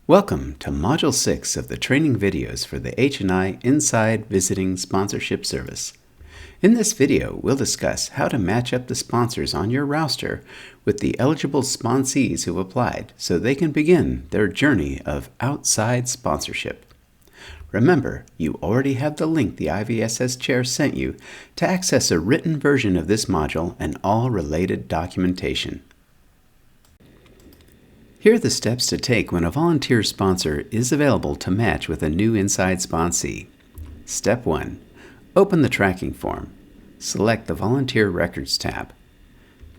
Welcome to Module 6 of the training videos for the IVSS-Inside Visiting Sponsorship Service. In this video, we'll discuss how to match up the sponsors on your roster with the eligible sponsees who applied so they can begin their journey of outside sponsorship. Remember, you already have the link the IVSS chair sent you to access a written version of this module and all related documentation. Here are the steps to take when a volunteer sponsor is available to match with a new inside sponsee. Step 1. Open the tracking form. Select the Volunteer Records tab.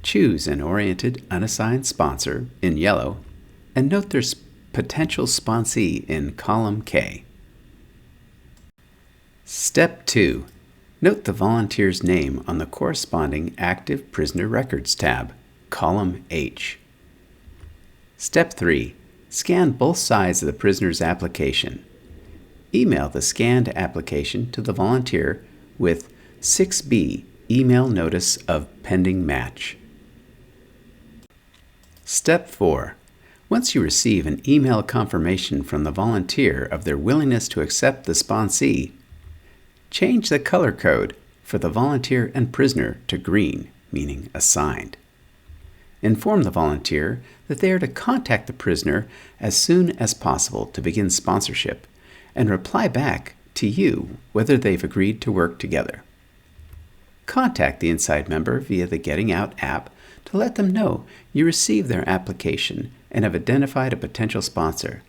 Choose an oriented unassigned sponsor in yellow and note their potential sponsee in column K. Step 2. Note the volunteer's name on the corresponding Active Prisoner Records tab, column H. Step 3. Scan both sides of the prisoner's application. Email the scanned application to the volunteer with 6B email notice of pending match. Step 4. Once you receive an email confirmation from the volunteer of their willingness to accept the sponsee, change the color code for the volunteer and prisoner to green, meaning assigned. Inform the volunteer that they are to contact the prisoner as soon as possible to begin sponsorship and reply back to you whether they've agreed to work together. Contact the Inside member via the Getting Out app to let them know you received their application and have identified a potential sponsor.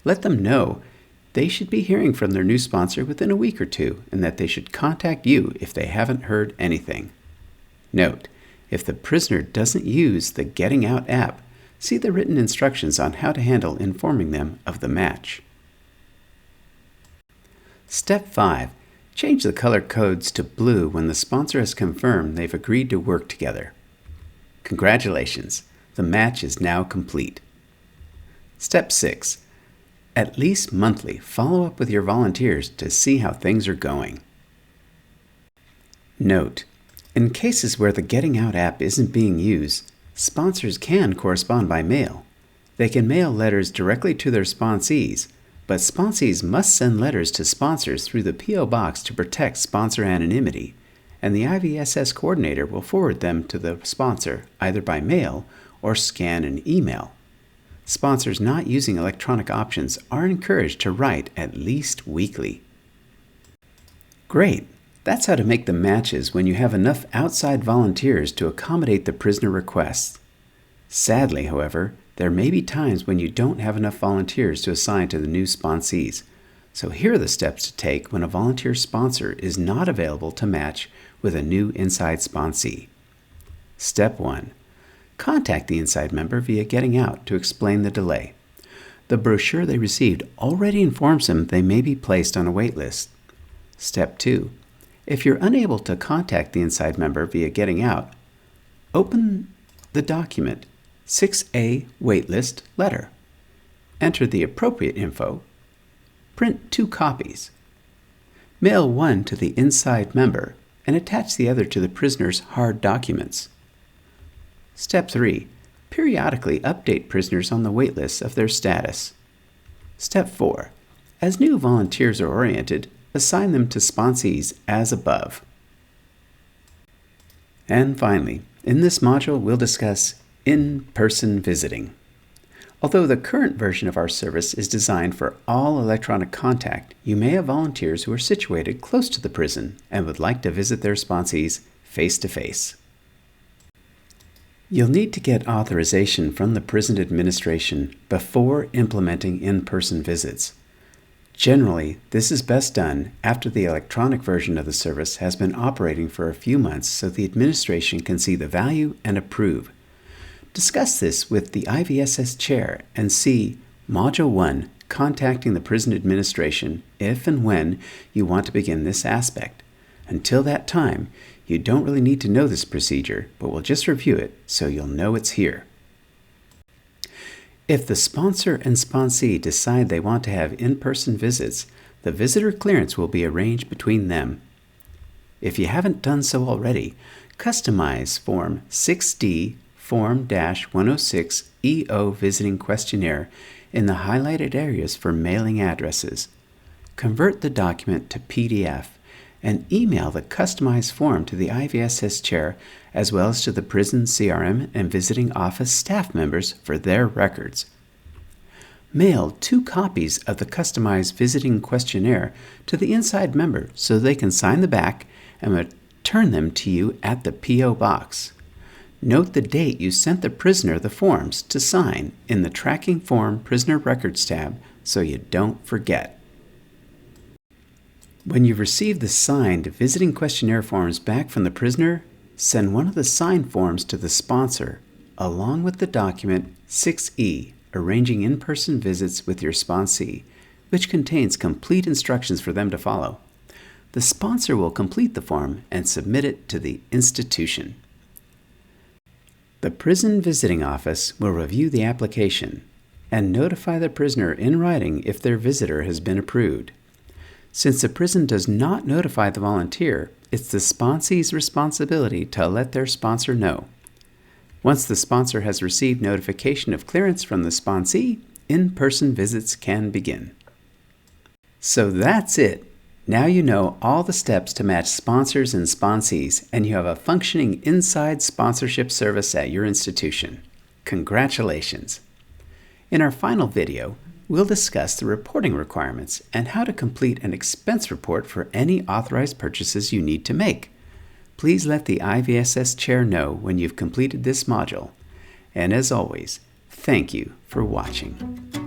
Let them know they should be hearing from their new sponsor within a week or two and that they should contact you if they haven't heard anything. Note, if the prisoner doesn't use the Getting Out app, see the written instructions on how to handle informing them of the match. Step 5. Change the color codes to blue when the sponsor has confirmed they've agreed to work together. Congratulations, the match is now complete. Step 6. At least monthly, follow up with your volunteers to see how things are going. Note, in cases where the Getting Out app isn't being used, sponsors can correspond by mail. They can mail letters directly to their sponsees, but sponsees must send letters to sponsors through the P.O. Box to protect sponsor anonymity, and the IVSS coordinator will forward them to the sponsor either by mail or scan and email. Sponsors not using electronic options are encouraged to write at least weekly. Great! That's how to make the matches when you have enough outside volunteers to accommodate the prisoner requests. Sadly, however, there may be times when you don't have enough volunteers to assign to the new sponsees. So here are the steps to take when a volunteer sponsor is not available to match with a new inside sponsee. Step 1. Contact the inside member via Getting Out to explain the delay. The brochure they received already informs them they may be placed on a wait list. Step 2. If you're unable to contact the inside member via Getting Out, open the document 6A Waitlist Letter. Enter the appropriate info. Print 2 copies. Mail one to the inside member and attach the other to the prisoner's hard documents. Step 3. Periodically update prisoners on the waitlist of their status. Step 4. As new volunteers are oriented, assign them to sponsees as above. And finally, in this module, we'll discuss in-person visiting. Although the current version of our service is designed for all electronic contact, you may have volunteers who are situated close to the prison and would like to visit their sponsees face-to-face. You'll need to get authorization from the prison administration before implementing in-person visits. Generally, this is best done after the electronic version of the service has been operating for a few months so the administration can see the value and approve. Discuss this with the IVSS chair and see Module 1, Contacting the Prison Administration, if and when you want to begin this aspect. Until that time, you don't really need to know this procedure, but we'll just review it so you'll know it's here. If the sponsor and sponsee decide they want to have in-person visits, the visitor clearance will be arranged between them. If you haven't done so already, customize Form 6D Form-106 EO Visiting Questionnaire in the highlighted areas for mailing addresses. Convert the document to PDF and email the customized form to the IVSS chair as well as to the prison CRM and visiting office staff members for their records. Mail 2 copies of the customized visiting questionnaire to the inside member so they can sign the back and return them to you at the P.O. Box. Note the date you sent the prisoner the forms to sign in the Tracking Form Prisoner Records tab so you don't forget. When you receive the signed visiting questionnaire forms back from the prisoner, send one of the signed forms to the sponsor, along with the document 6E, Arranging In-Person Visits with Your Sponsee, which contains complete instructions for them to follow. The sponsor will complete the form and submit it to the institution. The prison visiting office will review the application and notify the prisoner in writing if their visitor has been approved. Since the prison does not notify the volunteer, it's the sponsee's responsibility to let their sponsor know. Once the sponsor has received notification of clearance from the sponsee, in-person visits can begin. So that's it. Now you know all the steps to match sponsors and sponsees, and you have a functioning inside sponsorship service at your institution. Congratulations! In our final video, we'll discuss the reporting requirements and how to complete an expense report for any authorized purchases you need to make. Please let the IVSS chair know when you've completed this module. And as always, thank you for watching.